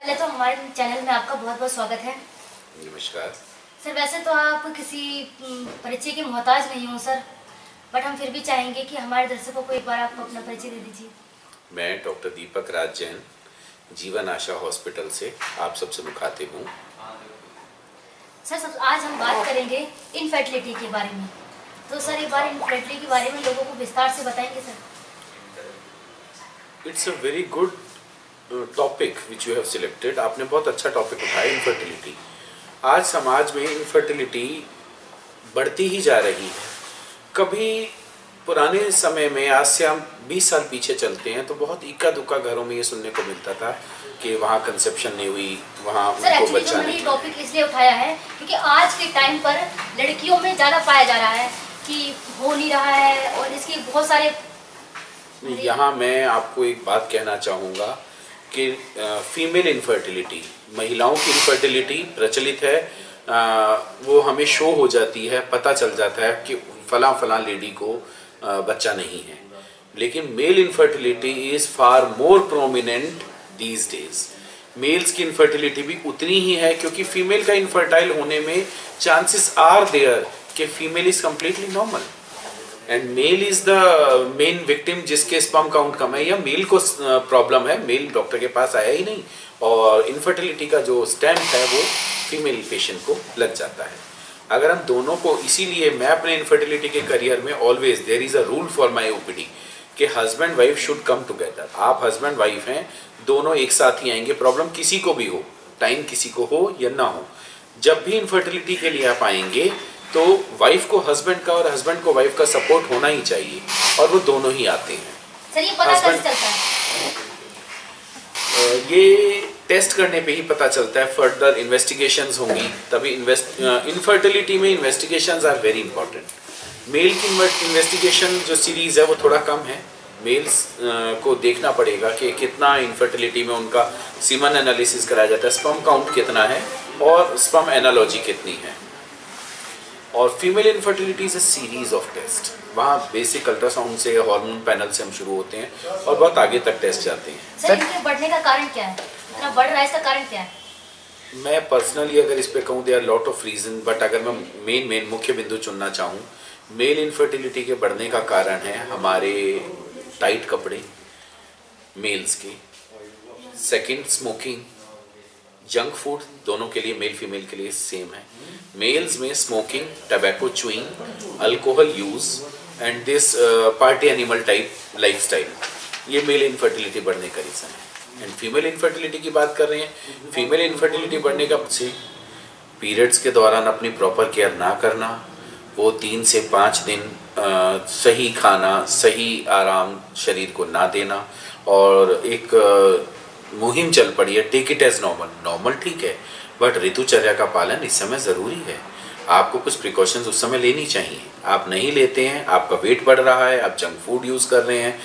पहले तो हमारे चैनल में आपका बहुत बहुत स्वागत है। नमस्कार सर, वैसे तो आप किसी परिचय के मोहताज नहीं हो सर, बट हम फिर भी चाहेंगे कि हमारे दर्शकों को एक बार आप अपना परिचय दे दीजिए। मैं डॉक्टर दीपक राज जैन जीवन आशा हॉस्पिटल से आप सबसे मुखातिब हूँ। सर, आज हम बात करेंगे इनफर्टिलिटी के बारे में। तो सर, एक बार इनफर्टिलिटी के बारे में लोगों को विस्तार से बताएंगे sir. It's a very good topic which you have selected. आपने बहुत अच्छा टॉपिक उठाया, इनफर्टिलिटी। आज समाज में इनफर्टिलिटी बढ़ती ही जा रही है। कभी पुराने समय में, आज से हम 20 साल पीछे चलते हैं तो बहुत इक्का दुक्का घरों में ये सुनने को मिलता था कि वहाँ कंसेप्शन नहीं हुई, वहाँ उनको बच्चा नहीं। टॉपिक इसलिए उठाया है क्योंकि आज के टाइम पर लड़कियों में ज़्यादा पाया जा रहा है कि हो नहीं रहा है, और इसके बहुत सारे। यहाँ मैं आपको एक बात कहना चाहूँगा कि फीमेल इनफर्टिलिटी, महिलाओं की इनफर्टिलिटी प्रचलित है। वो हमें शो हो जाती है, पता चल जाता है कि फला लेडी को बच्चा नहीं है। लेकिन male infertility is far more prominent these days. Males की इनफर्टिलिटी भी उतनी ही है, क्योंकि फीमेल का इनफर्टाइल होने में चांसेस आर देयर कि female is completely normal and male is the main victim जिसके स्पर्म काउंट कम है या मेल को प्रॉब्लम है। मेल डॉक्टर के पास आया ही नहीं और इनफर्टिलिटी का जो स्टैम्प है वो फीमेल पेशेंट को लग जाता है। अगर हम दोनों को, इसीलिए मैं अपने इनफर्टिलिटी के करियर में always there is a rule for my OPD कि husband wife should come together. आप हस्बैंड वाइफ हैं, दोनों एक साथ ही आएंगे। प्रॉब्लम किसी को भी हो, टाइम किसी को हो या ना हो, जब भी इनफर्टिलिटी के लिए आप आएंगे तो वाइफ को हस्बैंड का और हस्बैंड को वाइफ का सपोर्ट होना ही चाहिए, और वो दोनों ही आते हैं। सर, ये पता कैसे चलता है? ये टेस्ट करने पे ही पता चलता है। फर्दर इन्वेस्टिगेशंस होंगी तभी। इनफर्टिलिटी में investigations are very important. Male की इन्वेस्टिगेशन जो सीरीज है वो थोड़ा कम है। मेल्स को देखना पड़ेगा कि कितना इनफर्टिलिटी में उनका सीमन एनालिसिस कराया जाता है, स्पर्म काउंट कितना है और स्पर्म एनालॉजी कितनी है। और female infertility is a series of test. वहाँ बेसिक अल्ट्रासाउंड से, हार्मोन पैनल से हम शुरू होते हैं और बहुत आगे तक टेस्ट जाते हैं। सर, इनके बढ़ने का कारण क्या है? इतना बढ़ रहा है, इसका कारण क्या है? मैं पर्सनली अगर इस पे कहूँ, there are lot of reason, but अगर मैं मेन मुख्य बिंदु चुनना चाहूँ, मेल इनफर्टिलिटी के बढ़ने का कारण है हमारे टाइट कपड़े मेल्स के। सेकंड, स्मोकिंग, जंक फूड, दोनों के लिए, मेल फीमेल के लिए सेम है। मेल्स में smoking, tobacco chewing, alcohol use and this party animal type lifestyle, ये मेल इनफर्टिलिटी बढ़ने का रीज़न है। एंड फीमेल इनफर्टिलिटी की बात कर रहे हैं। फीमेल इनफर्टिलिटी बढ़ने का से पीरियड्स के दौरान अपनी प्रॉपर केयर ना करना, वो 3 से 5 दिन सही खाना, सही आराम शरीर को ना देना, और एक मुहिम चल पड़ी है, take it as normal. Normal ठीक है, बट ऋतुचर्या का पालन इस समय ज़रूरी है। आपको कुछ प्रिकॉशंस उस समय लेनी चाहिए। आप नहीं लेते हैं, आपका वेट बढ़ रहा है, आप जंक फूड यूज़ कर रहे हैं,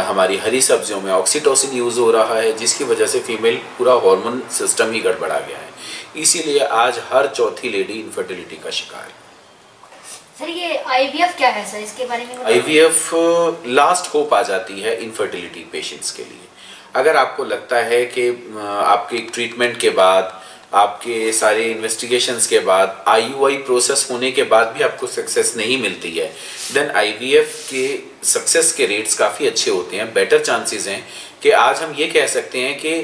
हमारी हरी सब्जियों में ऑक्सीटोसिन यूज़ हो रहा है, जिसकी वजह से फीमेल पूरा हार्मोन सिस्टम ही गड़बड़ा गया है। इसीलिए आज हर चौथी लेडी इनफर्टिलिटी का शिकार है। सर, ये आईवीएफ क्या है सर, इसके बारे में? आईवीएफ लास्ट होप आ जाती है इनफर्टिलिटी पेशेंट्स के लिए। अगर आपको लगता है कि आपके ट्रीटमेंट के बाद, आपके सारे इन्वेस्टिगेशंस के बाद, आईयूआई प्रोसेस होने के बाद भी आपको सक्सेस नहीं मिलती है, देन आईवीएफ के सक्सेस के रेट्स काफ़ी अच्छे होते हैं। बेटर चांसेस हैं कि आज हम ये कह सकते हैं कि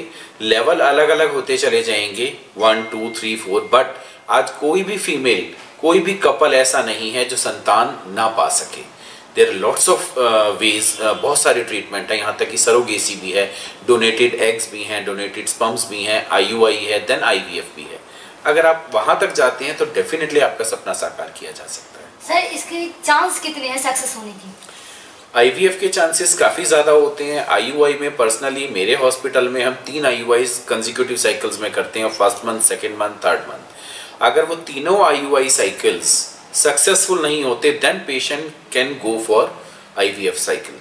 लेवल अलग अलग होते चले जाएंगे, 1 2 3 4, बट आज कोई भी फीमेल, कोई भी कपल ऐसा नहीं है जो संतान ना पा सके। There are lots of ways, बहुत सारे ट्रीटमेंट है, यहाँ तक कि सरोगेसी भी है, डोनेटेड एग्स भी हैं, डोनेटेड स्पर्म्स भी हैं, आईयूआई है, देन आईवीएफ भी है। अगर आप वहाँ तक जाते हैं तो डेफिनेटली आपका सपना साकार किया जा सकता है। सर, इसके चांस कितने हैं सक्सेस होने की? आईवीएफ के चांसेस काफ़ी ज़्यादा होते हैं। आईयूआई में पर्सनली मेरे हॉस्पिटल में हम 3 आईयूआईज कंसेक्यूटिव साइकिल्स में करते हैं, first month, second month, third month. अगर वो तीनों आईयूआई साइकिल्स सक्सेसफुल नहीं होते, then patient can go for IVF cycle.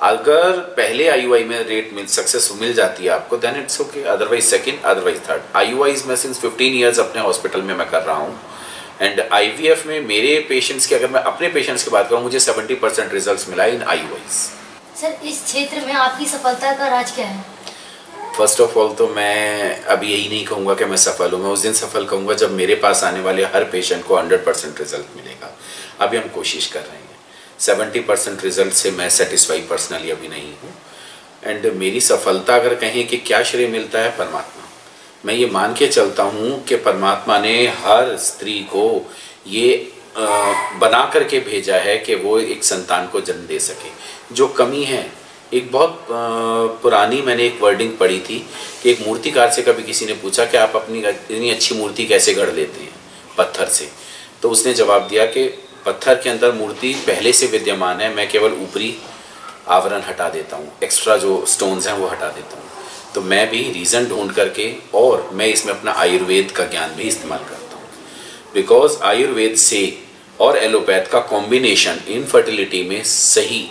अगर पहले आईयूआई में रेट सक्सेस मिल जाती है आपको, then it's okay, otherwise second, otherwise third. IUIs में सिंस 15 ईयर्स अपने हॉस्पिटल में मैं कर रहा हूँ। एंड आईवीएफ में मेरे पेशेंट्स की, अगर मैं अपने पेशेंट्स की बात करूँ, मुझे 70% रिजल्ट मिला इन आईयूआईज। सर, इस क्षेत्र में आपकी सफलता का राज क्या है? फर्स्ट ऑफ ऑल तो मैं अभी यही नहीं कहूँगा कि मैं सफल हूँ। मैं उस दिन सफल कहूँगा जब मेरे पास आने वाले हर पेशेंट को 100% रिजल्ट मिलेगा। अभी हम कोशिश कर रहे हैं। 70% रिजल्ट से मैं सेटिस्फाई पर्सनली अभी नहीं हूँ। एंड मेरी सफलता अगर कहें कि क्या श्रेय मिलता है, परमात्मा। मैं ये मान के चलता हूँ कि परमात्मा ने हर स्त्री को ये बना करके भेजा है कि वो एक संतान को जन्म दे सके। जो कमी है, एक बहुत पुरानी मैंने एक वर्डिंग पढ़ी थी कि एक मूर्तिकार से कभी किसी ने पूछा कि आप अपनी इतनी अच्छी मूर्ति कैसे गढ़ लेते हैं पत्थर से। तो उसने जवाब दिया कि पत्थर के अंदर मूर्ति पहले से विद्यमान है, मैं केवल ऊपरी आवरण हटा देता हूँ, एक्स्ट्रा जो स्टोन्स हैं वो हटा देता हूँ। तो मैं भी रीज़न ढूंढ करके, और मैं इसमें अपना आयुर्वेद का ज्ञान भी इस्तेमाल करता हूँ, बिकॉज आयुर्वेद से और एलोपैथ का कॉम्बिनेशन इनफर्टिलिटी में सही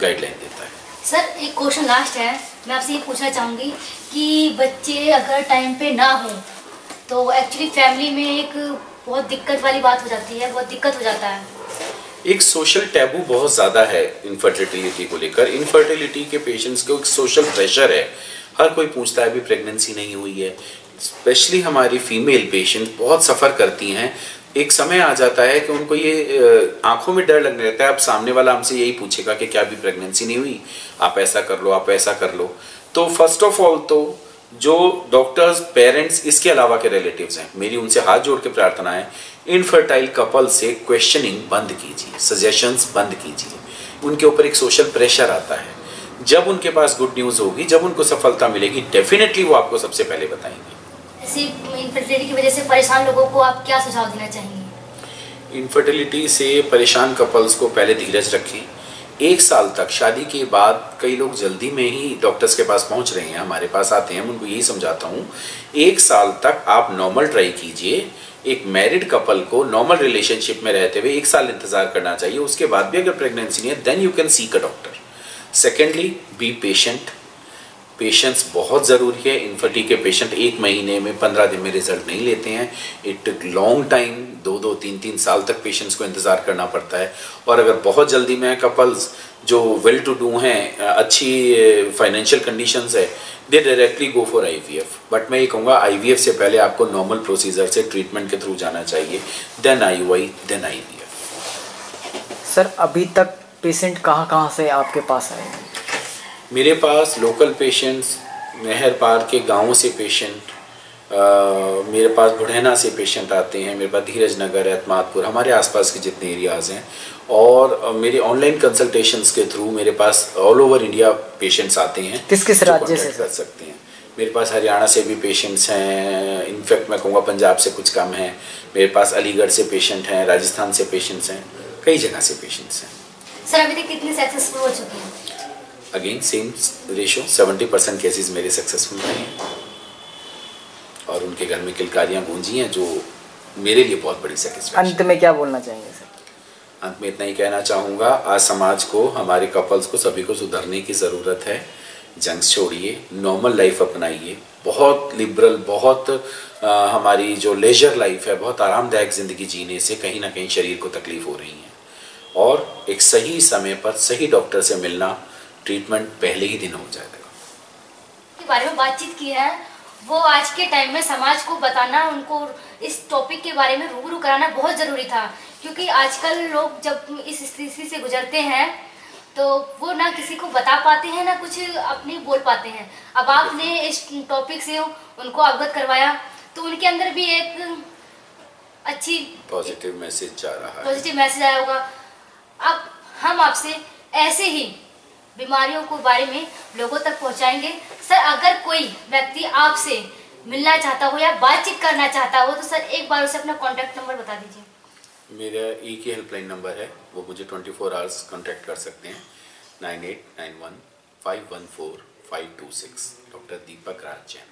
गाइडलाइन देता है। सर एक क्वेश्चन लास्ट है, मैं आपसे ये पूछना चाहूँगी कि बच्चे अगर टाइम पे ना हो तो एक्चुअली फैमिली में एक बहुत दिक्कत वाली बात हो जाती है, बहुत दिक्कत हो जाता है। एक सोशल टैबू बहुत ज़्यादा है इनफर्टिलिटी को लेकर। इनफर्टिलिटी के पेशेंट्स को एक सोशल प्रेशर है, हर कोई पूछता है अभी प्रेगनेंसी नहीं हुई है। स्पेशली हमारी फीमेल पेशेंट बहुत सफ़र करती हैं। एक समय आ जाता है कि उनको ये आंखों में डर लगने लगता है, अब सामने वाला हमसे यही पूछेगा कि क्या अभी प्रेगनेंसी नहीं हुई, आप ऐसा कर लो, आप ऐसा कर लो। तो फर्स्ट ऑफ ऑल तो जो डॉक्टर्स, पेरेंट्स, इसके अलावा के रिलेटिव्स हैं, मेरी उनसे हाथ जोड़ के प्रार्थना है, इनफर्टाइल कपल से क्वेश्चनिंग बंद कीजिए, सजेशंस बंद कीजिए। उनके ऊपर एक सोशल प्रेशर आता है। जब उनके पास गुड न्यूज़ होगी, जब उनको सफलता मिलेगी, डेफिनेटली वो आपको सबसे पहले बताएंगे। ऐसी इनफर्टिलिटी की वजह से परेशान लोगों को आप क्या सुझाव देना चाहेंगे? इनफर्टिलिटी से परेशान कपल्स को पहले धीरज रखें। 1 साल तक, शादी के बाद कई लोग जल्दी में ही डॉक्टर्स के पास पहुंच रहे हैं, हमारे पास आते हैं, उनको यही समझाता हूँ 1 साल तक आप नॉर्मल ट्राई कीजिए। एक मैरिड कपल को नॉर्मल रिलेशनशिप में रहते हुए 1 साल इंतजार करना चाहिए। उसके बाद भी अगर प्रेगनेंसी नहीं है, then you can seek a doctor. Secondly, be patient. Patience बहुत ज़रूरी है। इनफर्टी के पेशेंट 1 महीने में, 15 दिन में रिजल्ट नहीं लेते हैं। इट टेक लॉन्ग टाइम, 2-2, 3-3 साल तक पेशेंट्स को इंतज़ार करना पड़ता है। और अगर बहुत जल्दी में कपल्स जो वेल टू डू हैं, अच्छी फाइनेंशियल कंडीशंस है, they directly go for IVF। But मैं ये कहूँगा IVF से पहले आपको नॉर्मल प्रोसीजर से ट्रीटमेंट के थ्रू जाना चाहिए, then IUI, then IVF। Sir अभी तक पेशेंट कहाँ से आपके पास आए? मेरे पास लोकल पेशेंट्स, नहर पार के गाँवों से पेशेंट, मेरे पास बुढ़ैना से पेशेंट आते हैं, मेरे पास धीरज नगर, एतमादपुर, हमारे आसपास के जितने एरियाज़ हैं, और मेरे ऑनलाइन कंसल्टेशंस के थ्रू मेरे पास ऑल ओवर इंडिया पेशेंट्स आते हैं। किस राज्य से कर सकते हैं? मेरे पास हरियाणा से भी पेशेंट्स हैं, इनफैक्ट मैं कहूँगा पंजाब से कुछ कम हैं। मेरे पास अलीगढ़ से पेशेंट हैं, राजस्थान से पेशेंट्स हैं, कई जगह से पेशेंट्स हैं। सर अभी तक कितने सक्सेसफुल हो चुके हैं? अगेन सेम रेशो, 70% केसेस मेरे सक्सेसफुल रहे हैं और उनके घर में किलकारियाँ गूंजी हैं, जो मेरे लिए बहुत बड़ी सेटिस्फैक्शन। अंत में क्या बोलना चाहेंगे सर? अंत में इतना ही कहना चाहूँगा, आज समाज को, हमारे कपल्स को, सभी को सुधरने की ज़रूरत है। जंक्स छोड़िए, नॉर्मल लाइफ अपनाइए। बहुत लिबरल, बहुत हमारी जो लेजर लाइफ है, बहुत आरामदायक ज़िंदगी जीने से कहीं ना कहीं शरीर को तकलीफ़ हो रही है। और एक सही समय पर सही डॉक्टर से मिलना, ट्रीटमेंट पहले ही दिन हो जाएगा। के बारे में बातचीत की है, वो आज के टाइम में समाज को बताना, उनको इस टॉपिक के बारे में रूबरू कराना बहुत ज़रूरी था। क्योंकि आजकल लोग जब इस स्थिति से गुजरते हैं तो वो ना किसी को बता पाते हैं, ना कुछ अपने बोल पाते हैं। अब आपने इस टॉपिक से उनको अवगत करवाया तो उनके अंदर भी एक अच्छी पॉजिटिव मैसेज जा रहा है, पॉजिटिव मैसेज आया होगा। अब हम आपसे ऐसे ही बीमारियों को बारे में लोगों तक पहुंचाएंगे। सर अगर कोई व्यक्ति आपसे मिलना चाहता हो या बातचीत करना चाहता हो तो सर एक बार उसे अपना कॉन्टैक्ट नंबर बता दीजिए। मेरा एक ही हेल्पलाइन नंबर है, वो मुझे 24 आवर्स कॉन्टैक्ट कर सकते हैं। 9891 514 526, डॉक्टर दीपक राज जैन।